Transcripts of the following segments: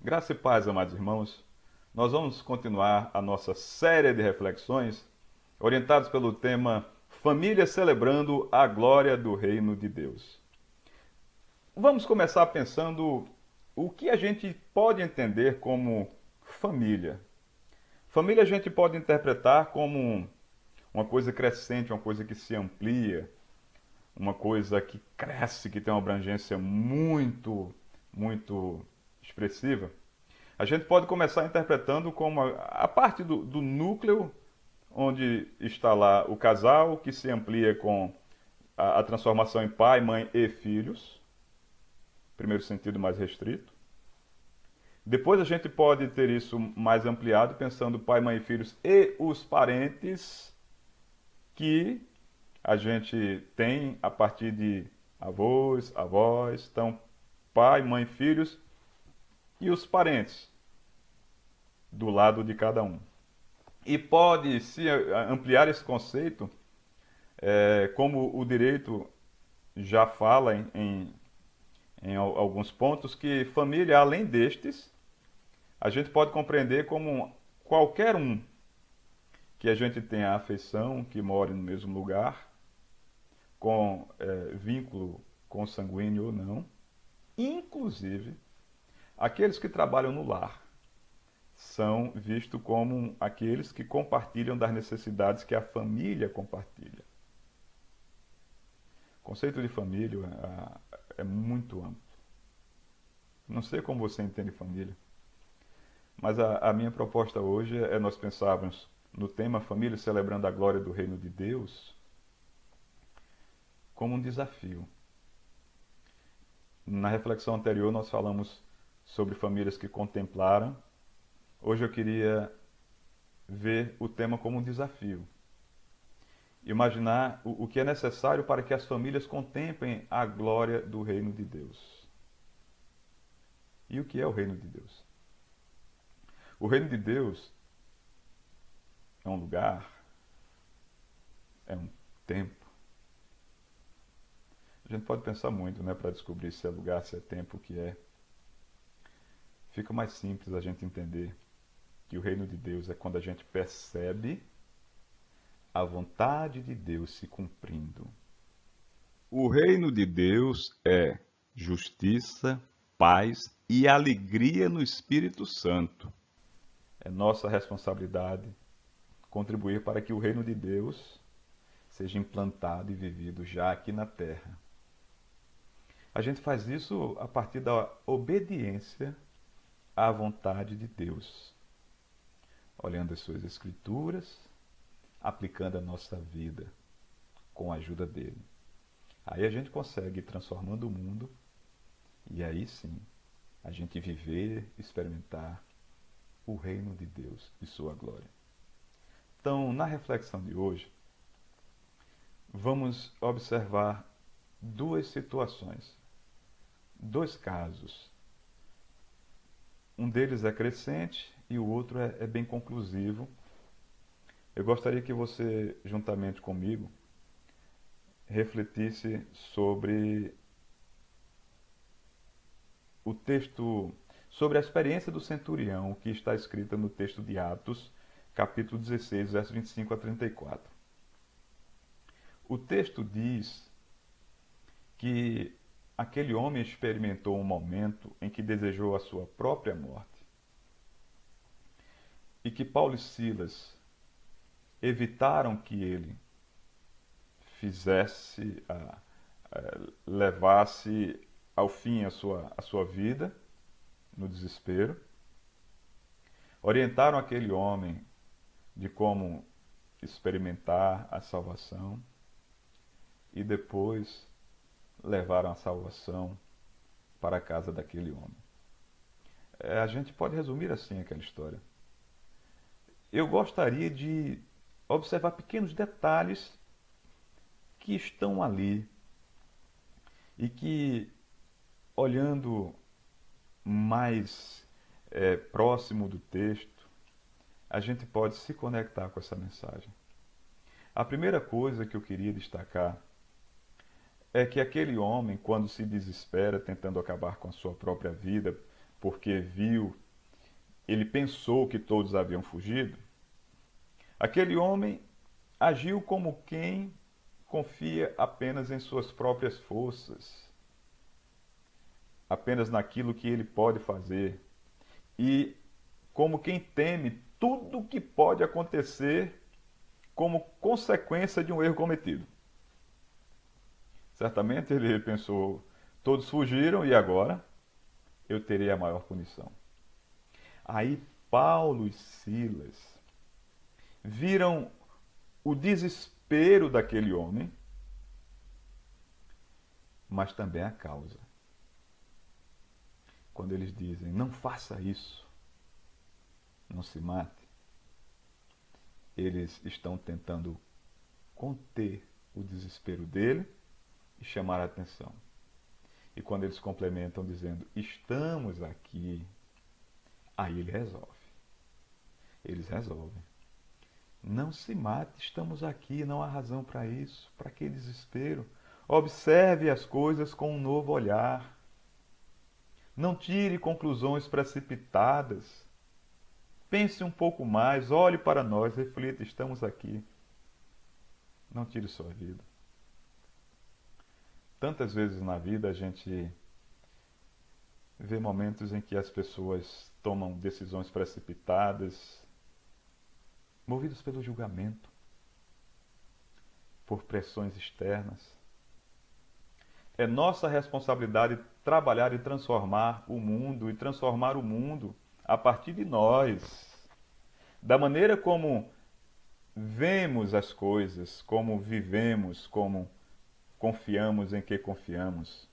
Graça e paz, amados irmãos. Nós vamos continuar a nossa série de reflexões orientados pelo tema Família celebrando a glória do reino de Deus. Vamos começar pensando o que a gente pode entender como família. Família a gente pode interpretar como uma coisa crescente, uma coisa que se amplia, uma coisa que cresce, que tem uma abrangência muito expressiva. A gente pode começar interpretando como a parte do núcleo, onde está lá o casal, que se amplia com a transformação em pai, mãe e filhos, primeiro sentido mais restrito. Depois a gente pode ter isso mais ampliado, pensando pai, mãe e filhos e os parentes que a gente tem a partir de avós, avós, então pai, mãe, filhos e os parentes do lado de cada um. E pode-se ampliar esse conceito, como o direito já fala em alguns pontos, que família, além destes, a gente pode compreender como qualquer um que a gente tenha afeição, que more no mesmo lugar, com vínculo consanguíneo ou não, inclusive aqueles que trabalham no lar são vistos como aqueles que compartilham das necessidades que a família compartilha. O conceito de família é muito amplo. Não sei como você entende família, mas a minha proposta hoje é nós pensarmos no tema Família celebrando a glória do reino de Deus como um desafio. Na reflexão anterior nós falamos sobre famílias que contemplaram. Hoje eu queria ver o tema como um desafio. Imaginar o que é necessário para que as famílias contemplem a glória do reino de Deus. E o que é o reino de Deus? O reino de Deus é um lugar, é um tempo. A gente pode pensar muito, né, para descobrir se é lugar, se é tempo, o que é. Fica mais simples a gente entender que o reino de Deus é quando a gente percebe a vontade de Deus se cumprindo. O reino de Deus é justiça, paz e alegria no Espírito Santo. É nossa responsabilidade contribuir para que o reino de Deus seja implantado e vivido já aqui na terra. A gente faz isso a partir da obediência à vontade de Deus, olhando as suas escrituras, aplicando a nossa vida com a ajuda dele. Aí a gente consegue ir transformando o mundo e aí sim a gente viver, experimentar o reino de Deus e sua glória. Então, na reflexão de hoje, vamos observar duas situações, dois casos. Um deles é crescente e o outro é bem conclusivo. Eu gostaria que você, juntamente comigo, refletisse sobre o texto, sobre a experiência do centurião que está escrita no texto de Atos, capítulo 16, versos 25 a 34. O texto diz que aquele homem experimentou um momento em que desejou a sua própria morte e que Paulo e Silas evitaram que ele levasse ao fim a sua vida no desespero. Orientaram aquele homem de como experimentar a salvação e depois levaram a salvação para a casa daquele homem. A gente pode resumir assim aquela história. Eu gostaria de observar pequenos detalhes que estão ali e que, olhando mais próximo do texto, a gente pode se conectar com essa mensagem. A primeira coisa que eu queria destacar é que aquele homem, quando se desespera tentando acabar com a sua própria vida porque ele pensou que todos haviam fugido, aquele homem agiu como quem confia apenas em suas próprias forças, apenas naquilo que ele pode fazer, e como quem teme tudo o que pode acontecer como consequência de um erro cometido. Certamente ele pensou, todos fugiram e agora eu terei a maior punição. Aí Paulo e Silas viram o desespero daquele homem, mas também a causa. Quando eles dizem, não faça isso, não se mate, eles estão tentando conter o desespero dele e chamar a atenção. E quando eles complementam dizendo, estamos aqui, aí ele resolve. Eles resolvem. Não se mate, estamos aqui, não há razão para isso, para que desespero. Observe as coisas com um novo olhar. Não tire conclusões precipitadas. Pense um pouco mais, olhe para nós, reflita, estamos aqui. Não tire sua vida. Tantas vezes na vida a gente vê momentos em que as pessoas tomam decisões precipitadas, movidos pelo julgamento, por pressões externas. É nossa responsabilidade trabalhar e transformar o mundo, e transformar o mundo a partir de nós, da maneira como vemos as coisas, como vivemos, como confiamos em que confiamos,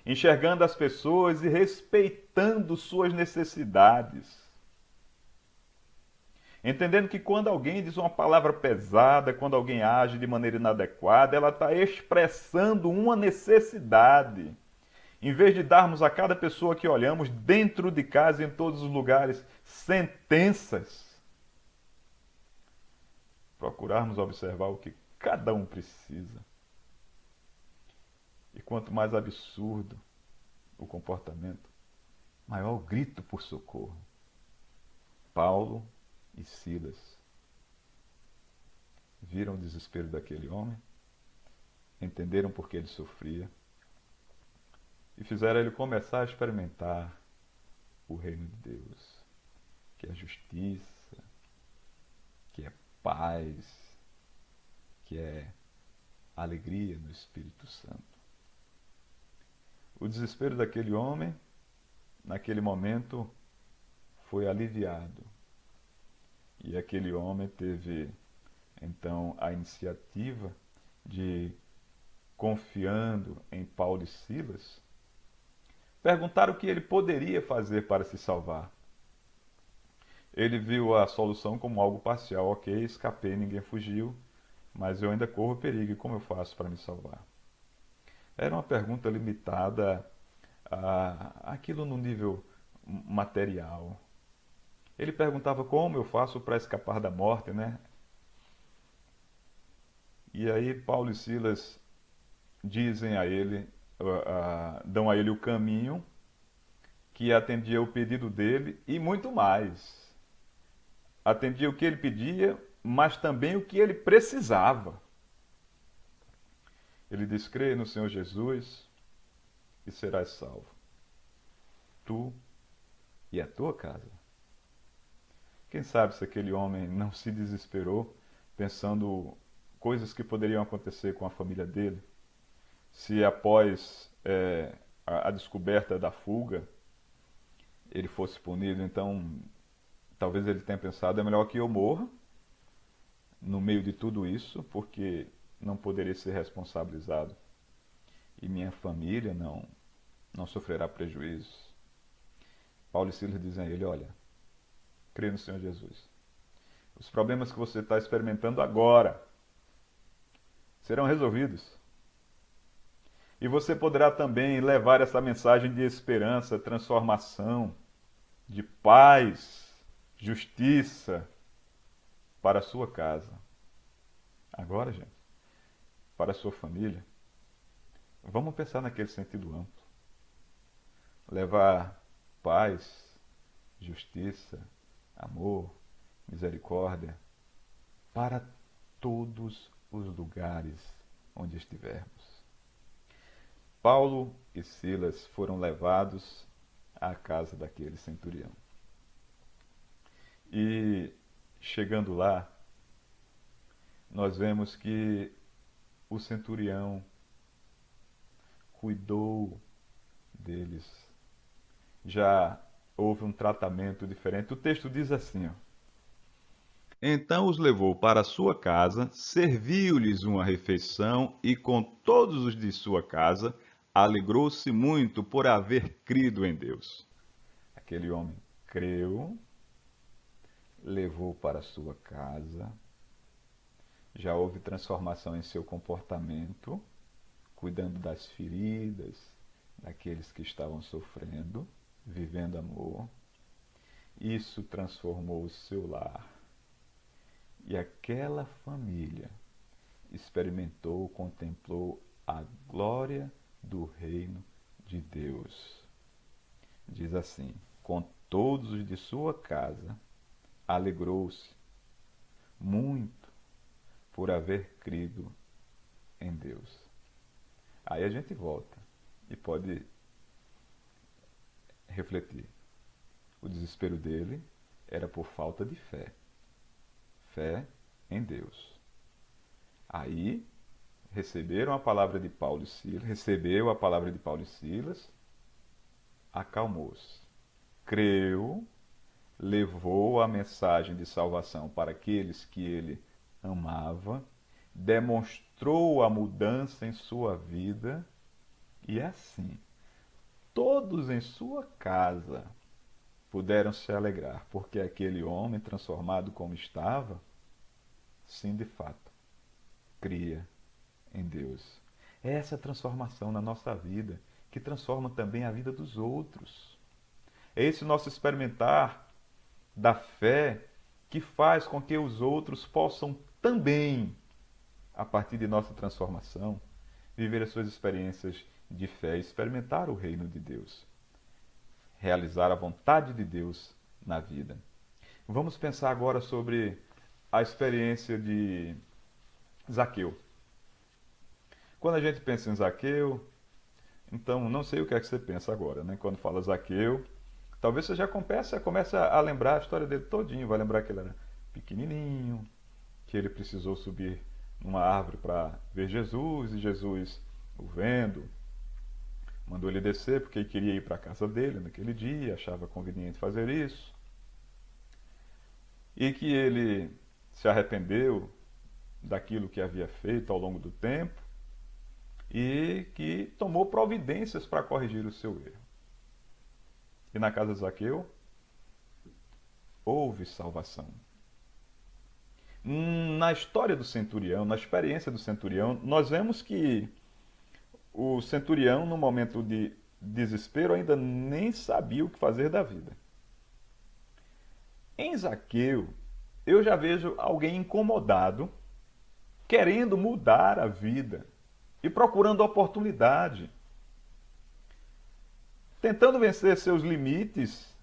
enxergando as pessoas e respeitando suas necessidades. Entendendo que quando alguém diz uma palavra pesada, quando alguém age de maneira inadequada, ela está expressando uma necessidade. Em vez de darmos a cada pessoa que olhamos, dentro de casa, em todos os lugares, sentenças, procurarmos observar o que cada um precisa. E quanto mais absurdo o comportamento, maior o grito por socorro. Paulo e Silas viram o desespero daquele homem, entenderam por que ele sofria e fizeram ele começar a experimentar o reino de Deus, que é justiça, que é paz, que é alegria no Espírito Santo. O desespero daquele homem, naquele momento, foi aliviado. E aquele homem teve, então, a iniciativa de, confiando em Paulo e Silas, perguntar o que ele poderia fazer para se salvar. Ele viu a solução como algo parcial. Ok, escapei, ninguém fugiu, mas eu ainda corro perigo. E como eu faço para me salvar? Era uma pergunta limitada àquilo no nível material. Ele perguntava como eu faço para escapar da morte, né? E aí Paulo e Silas dizem a ele, dão a ele o caminho que atendia o pedido dele e muito mais. Atendia o que ele pedia, mas também o que ele precisava. Ele diz, crê no Senhor Jesus e serás salvo. Tu e a tua casa. Quem sabe se aquele homem não se desesperou pensando coisas que poderiam acontecer com a família dele, se após a descoberta da fuga ele fosse punido. Então talvez ele tenha pensado, é melhor que eu morra no meio de tudo isso, porque não poderia ser responsabilizado e minha família não sofrerá prejuízos. Paulo e Silas dizem a ele, olha, crê no Senhor Jesus. Os problemas que você está experimentando agora serão resolvidos. E você poderá também levar essa mensagem de esperança, transformação, de paz, justiça para a sua casa. Agora, gente, para a sua família. Vamos pensar naquele sentido amplo. Levar paz, justiça, amor, misericórdia para todos os lugares onde estivermos. Paulo e Silas foram levados à casa daquele centurião. E chegando lá, nós vemos que o centurião cuidou deles. Já houve um tratamento diferente. O texto diz assim, ó: Então os levou para a sua casa, serviu-lhes uma refeição e com todos os de sua casa alegrou-se muito por haver crido em Deus. Aquele homem creu, levou para a sua casa, já houve transformação em seu comportamento, cuidando das feridas, daqueles que estavam sofrendo, vivendo amor. Isso transformou o seu lar. E aquela família experimentou, contemplou a glória do reino de Deus. Diz assim: com todos os de sua casa, alegrou-se muito por haver crido em Deus. Aí a gente volta e pode refletir. O desespero dele era por falta de fé. Fé em Deus. Aí receberam a palavra de Paulo e Silas, recebeu a palavra de Paulo e Silas, acalmou-se, creu, levou a mensagem de salvação para aqueles que ele amava, demonstrou a mudança em sua vida e assim, todos em sua casa puderam se alegrar, porque aquele homem transformado como estava, sim, de fato, cria em Deus. É essa transformação na nossa vida que transforma também a vida dos outros. É esse nosso experimentar da fé que faz com que os outros possam também, a partir de nossa transformação, viver as suas experiências de fé, experimentar o reino de Deus, realizar a vontade de Deus na vida. Vamos pensar agora sobre a experiência de Zaqueu. Quando a gente pensa em Zaqueu, então não sei o que é que você pensa agora, né? Quando fala Zaqueu, talvez você já comece a lembrar a história dele todinho, vai lembrar que ele era pequenininho, que ele precisou subir numa árvore para ver Jesus, e Jesus, o vendo, mandou ele descer porque ele queria ir para a casa dele naquele dia, achava conveniente fazer isso. E que ele se arrependeu daquilo que havia feito ao longo do tempo e que tomou providências para corrigir o seu erro. E na casa de Zaqueu houve salvação. Na história do centurião, na experiência do centurião, nós vemos que o centurião, no momento de desespero, ainda nem sabia o que fazer da vida. Em Zaqueu, eu já vejo alguém incomodado, querendo mudar a vida e procurando oportunidade, tentando vencer seus limites,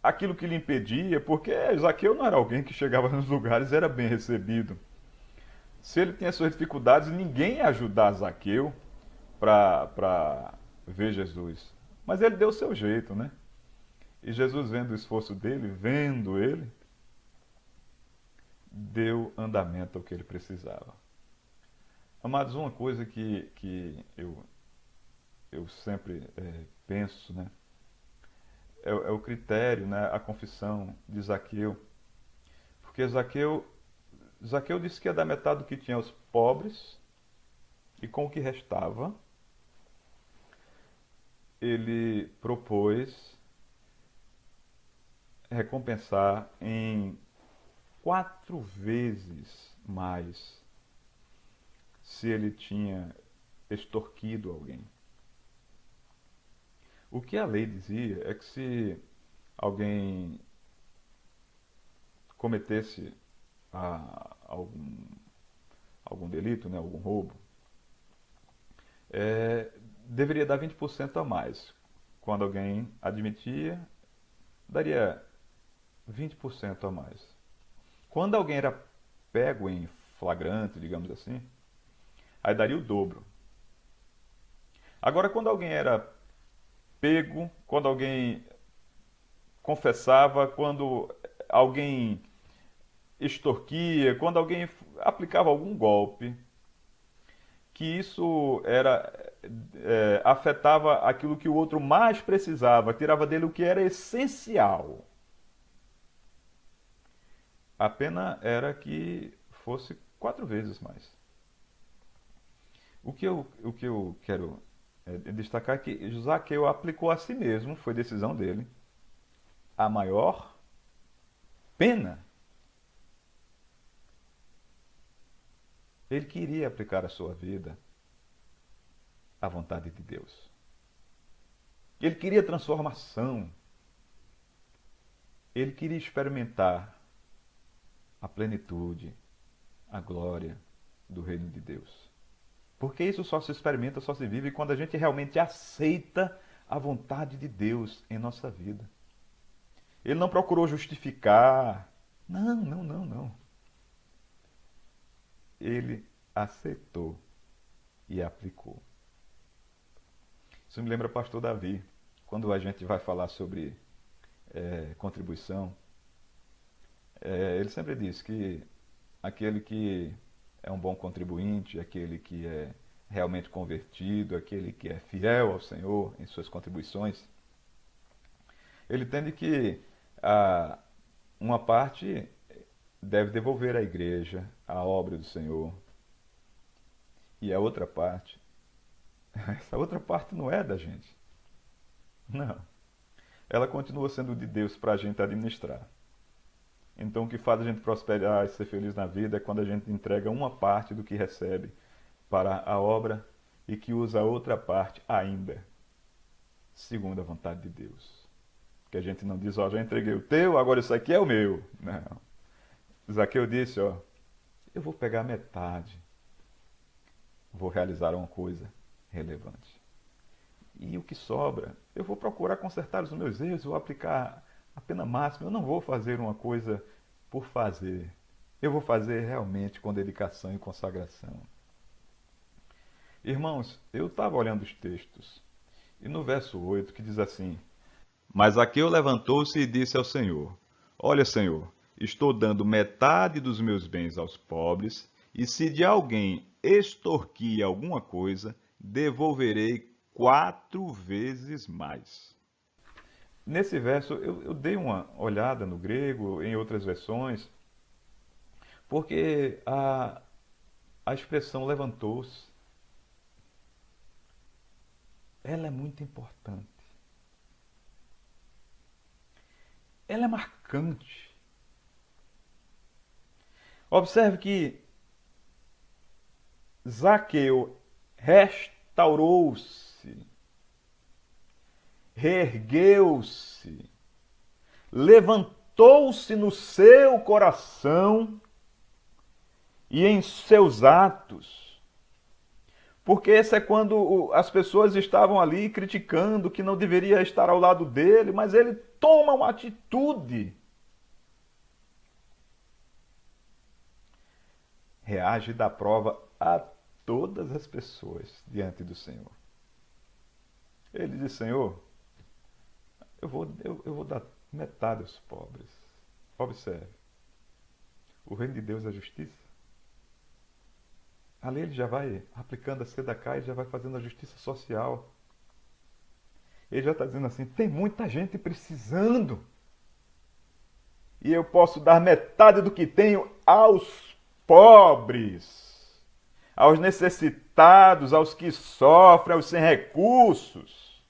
aquilo que lhe impedia, porque Zaqueu não era alguém que chegava nos lugares e era bem recebido. Se ele tinha suas dificuldades, ninguém ia ajudar Zaqueu para ver Jesus. Mas ele deu o seu jeito, né? E Jesus, vendo o esforço dele, vendo ele, deu andamento ao que ele precisava. Amados, uma coisa que eu sempre penso, né? É o critério, né? A confissão de Zaqueu. Porque Zaqueu disse que ia dar metade do que tinha aos pobres, e com o que restava, ele propôs recompensar em 4 vezes mais se ele tinha extorquido alguém. O que a lei dizia é que se alguém cometesse algum delito, né, algum roubo, deveria dar 20% a mais. quando alguém admitia, daria 20% a mais. Quando alguém era pego em flagrante, digamos assim, aí daria o dobro. Agora, quando alguém era pego, quando alguém confessava, quando alguém extorquia, quando alguém aplicava algum golpe, que isso afetava aquilo que o outro mais precisava, tirava dele o que era essencial. A pena era que fosse 4 vezes mais. O que eu quero destacar é que Zaqueu aplicou a si mesmo, foi decisão dele, a maior pena. Ele queria aplicar a sua vida à vontade de Deus. Ele queria transformação. Ele queria experimentar a plenitude, a glória do reino de Deus. Porque isso só se experimenta, só se vive quando a gente realmente aceita a vontade de Deus em nossa vida. Ele não procurou justificar. Não, não, não, não. Ele aceitou e aplicou. Isso me lembra o pastor Davi. Quando a gente vai falar sobre contribuição, ele sempre diz que aquele que é um bom contribuinte, aquele que é realmente convertido, aquele que é fiel ao Senhor em suas contribuições, ele entende que uma parte deve devolver à igreja a obra do Senhor, e a outra parte, essa outra parte não é da gente. Não. Ela continua sendo de Deus para a gente administrar. Então o que faz a gente prosperar e ser feliz na vida é quando a gente entrega uma parte do que recebe para a obra e que usa a outra parte ainda, segundo a vontade de Deus. Que a gente não diz, ó, já entreguei o teu, agora isso aqui é o meu. Não. Zaqueu disse, ó, eu vou pegar metade, vou realizar uma coisa relevante. E o que sobra, eu vou procurar consertar os meus erros, vou aplicar a pena máxima, eu não vou fazer uma coisa por fazer. Eu vou fazer realmente com dedicação e consagração. Irmãos, eu estava olhando os textos, e no verso 8 que diz assim: Mas Zaqueu levantou-se e disse ao Senhor: Olha, Senhor, estou dando metade dos meus bens aos pobres, e se de alguém extorquir alguma coisa, devolverei 4 vezes mais. Nesse verso, eu dei uma olhada no grego, em outras versões, porque a expressão levantou-se, ela é muito importante. Ela é marcante. Observe que Zaqueu restaurou-se, reergueu-se, levantou-se no seu coração e em seus atos. Porque esse é quando as pessoas estavam ali criticando que não deveria estar ao lado dele, mas ele toma uma atitude. Reage e dá prova a todas as pessoas diante do Senhor. Ele diz, Senhor, eu vou dar metade aos pobres. Observe, o reino de Deus é a justiça. Ali ele já vai aplicando a Sedacá e já vai fazendo a justiça social. Ele já está dizendo assim, tem muita gente precisando. E eu posso dar metade do que tenho aos pobres, aos necessitados, aos que sofrem, aos sem recursos.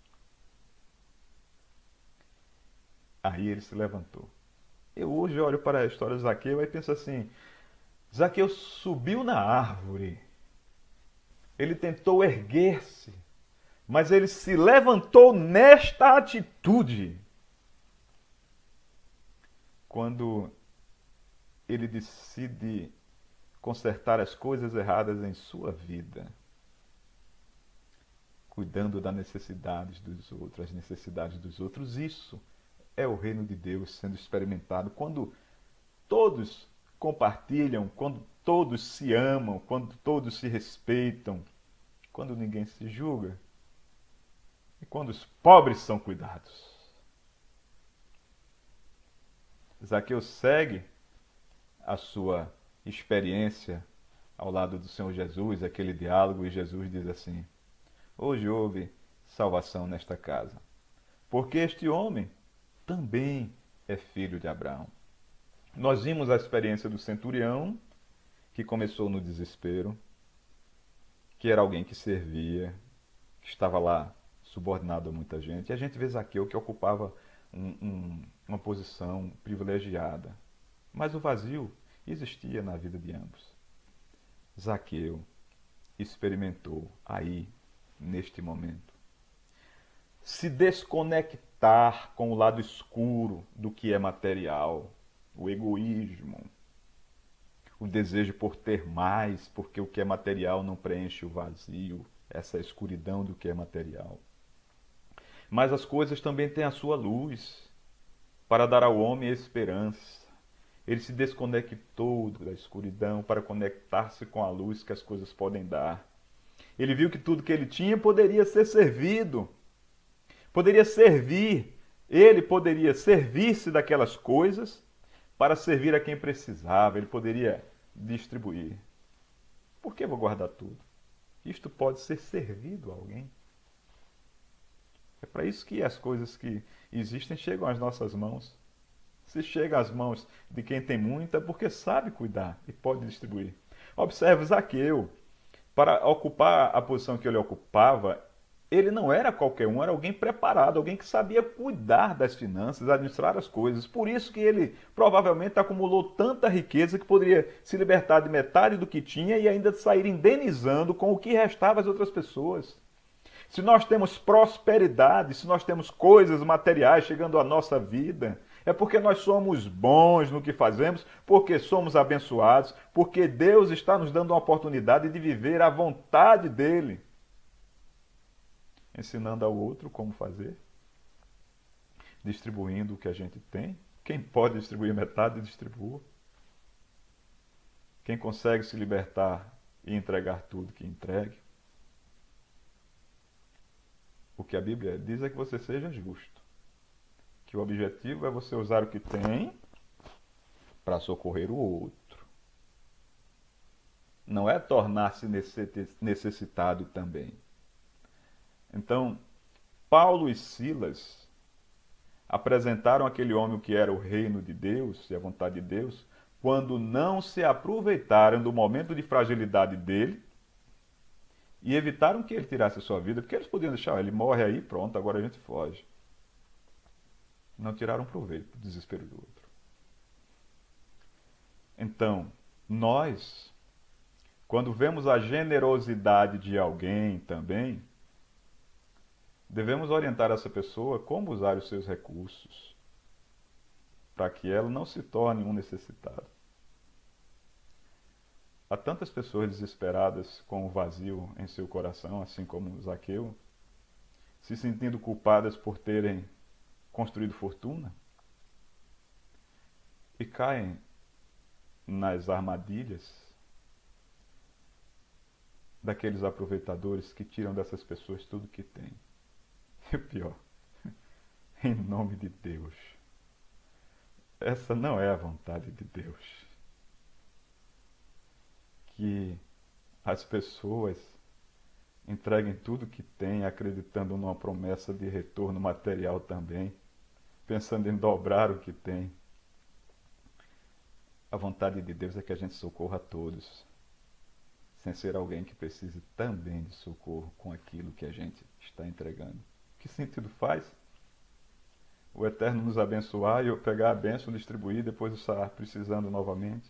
Aí ele se levantou. Eu hoje olho para a história de Zaqueu e penso assim, Zaqueu subiu na árvore, ele tentou erguer-se, mas ele se levantou nesta atitude. Quando ele decide consertar as coisas erradas em sua vida. cuidando das necessidades dos outros, as necessidades dos outros. Isso é o reino de Deus sendo experimentado quando todos compartilham, quando todos se amam, quando todos se respeitam, quando ninguém se julga e quando os pobres são cuidados. Zaqueu segue a sua experiência ao lado do Senhor Jesus, aquele diálogo, e Jesus diz assim: hoje houve salvação nesta casa, porque este homem também é filho de Abraão. Nós vimos a experiência do centurião, que começou no desespero, que era alguém que servia, que estava lá subordinado a muita gente. E a gente vê Zaqueu, que ocupava uma posição privilegiada. Mas o vazio existia na vida de ambos. Zaqueu experimentou aí, neste momento, se desconectar com o lado escuro do que é material, o egoísmo, o desejo por ter mais, porque o que é material não preenche o vazio, essa escuridão do que é material. Mas as coisas também têm a sua luz, para dar ao homem esperança. Ele se desconectou da escuridão para conectar-se com a luz que as coisas podem dar. Ele viu que tudo que ele tinha poderia ser servido, poderia servir, ele poderia servir-se daquelas coisas para servir a quem precisava, ele poderia distribuir. Por que vou guardar tudo? Isto pode ser servido a alguém. É para isso que as coisas que existem chegam às nossas mãos. Se chega às mãos de quem tem muito, é porque sabe cuidar e pode distribuir. Observe Zaqueu. Para ocupar a posição que ele ocupava, ele não era qualquer um, era alguém preparado, alguém que sabia cuidar das finanças, administrar as coisas. Por isso que ele provavelmente acumulou tanta riqueza que poderia se libertar de metade do que tinha e ainda sair indenizando com o que restava às outras pessoas. Se nós temos prosperidade, se nós temos coisas materiais chegando à nossa vida, é porque nós somos bons no que fazemos, porque somos abençoados, porque Deus está nos dando uma oportunidade de viver a vontade dEle. Ensinando ao outro como fazer, distribuindo o que a gente tem. Quem pode distribuir metade, distribua. Quem consegue se libertar e entregar tudo, que entregue. O que a Bíblia diz é que você seja justo. Que o objetivo é você usar o que tem para socorrer o outro. Não é tornar-se necessitado também. Então, Paulo e Silas apresentaram aquele homem que era o reino de Deus e a vontade de Deus, quando não se aproveitaram do momento de fragilidade dele e evitaram que ele tirasse a sua vida, porque eles podiam deixar, ele morre aí, pronto, agora a gente foge. Não tiraram proveito do desespero do outro. Então, nós, quando vemos a generosidade de alguém também, devemos orientar essa pessoa como usar os seus recursos, para que ela não se torne um necessitado. Há tantas pessoas desesperadas com o vazio em seu coração, assim como Zaqueu, se sentindo culpadas por terem construído fortuna e caem nas armadilhas daqueles aproveitadores que tiram dessas pessoas tudo que têm. E o pior, em nome de Deus, essa não é a vontade de Deus. Que as pessoas entreguem tudo que têm, acreditando numa promessa de retorno material também, pensando em dobrar o que tem. A vontade de Deus é que a gente socorra a todos, sem ser alguém que precise também de socorro com aquilo que a gente está entregando. Que sentido faz o Eterno nos abençoar e eu pegar a bênção, distribuir e depois estar precisando novamente?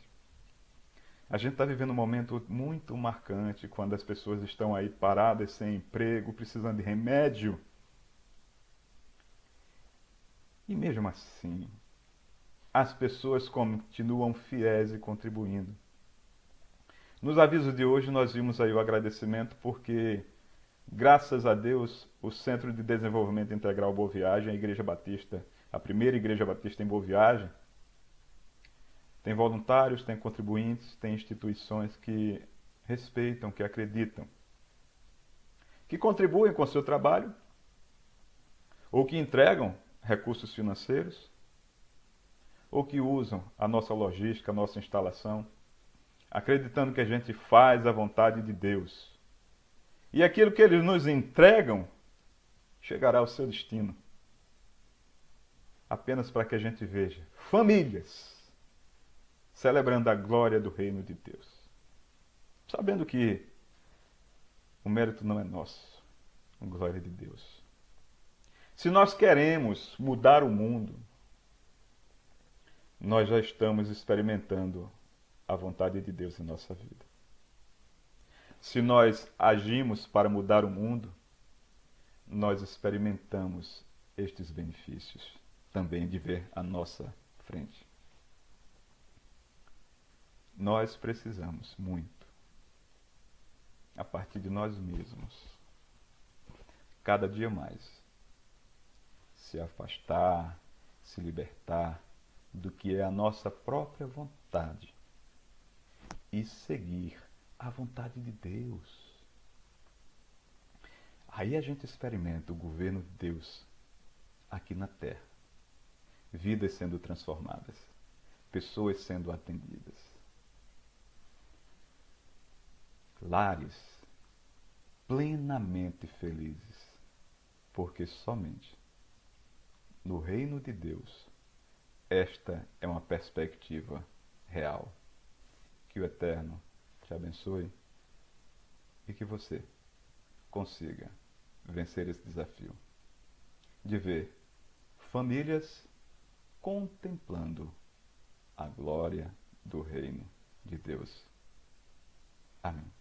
A gente está vivendo um momento muito marcante quando as pessoas estão aí paradas, sem emprego, precisando de remédio. E mesmo assim, as pessoas continuam fiéis e contribuindo. Nos avisos de hoje nós vimos aí o agradecimento porque Graças a Deus, o Centro de Desenvolvimento Integral Boa Viagem, a Igreja Batista, a primeira Igreja Batista em Boa Viagem, tem voluntários, tem contribuintes, tem instituições que respeitam, que acreditam, que contribuem com o seu trabalho ou que entregam recursos financeiros ou que usam a nossa logística, a nossa instalação, acreditando que a gente faz a vontade de Deus. E aquilo que eles nos entregam chegará ao seu destino. Apenas para que a gente veja famílias celebrando a glória do reino de Deus. Sabendo que o mérito não é nosso, a glória de Deus. Se nós queremos mudar o mundo, nós já estamos experimentando a vontade de Deus em nossa vida. Se nós agimos para mudar o mundo, nós experimentamos estes benefícios também de ver à nossa frente. Nós precisamos muito, a partir de nós mesmos, cada dia mais, se afastar, se libertar do que é a nossa própria vontade e seguir a vontade de Deus. Aí a gente experimenta o governo de Deus aqui na Terra. Vidas sendo transformadas, pessoas sendo atendidas, lares plenamente felizes, porque somente no reino de Deus esta é uma perspectiva real. Que o Eterno te abençoe e que você consiga vencer esse desafio de ver famílias contemplando a glória do reino de Deus. Amém.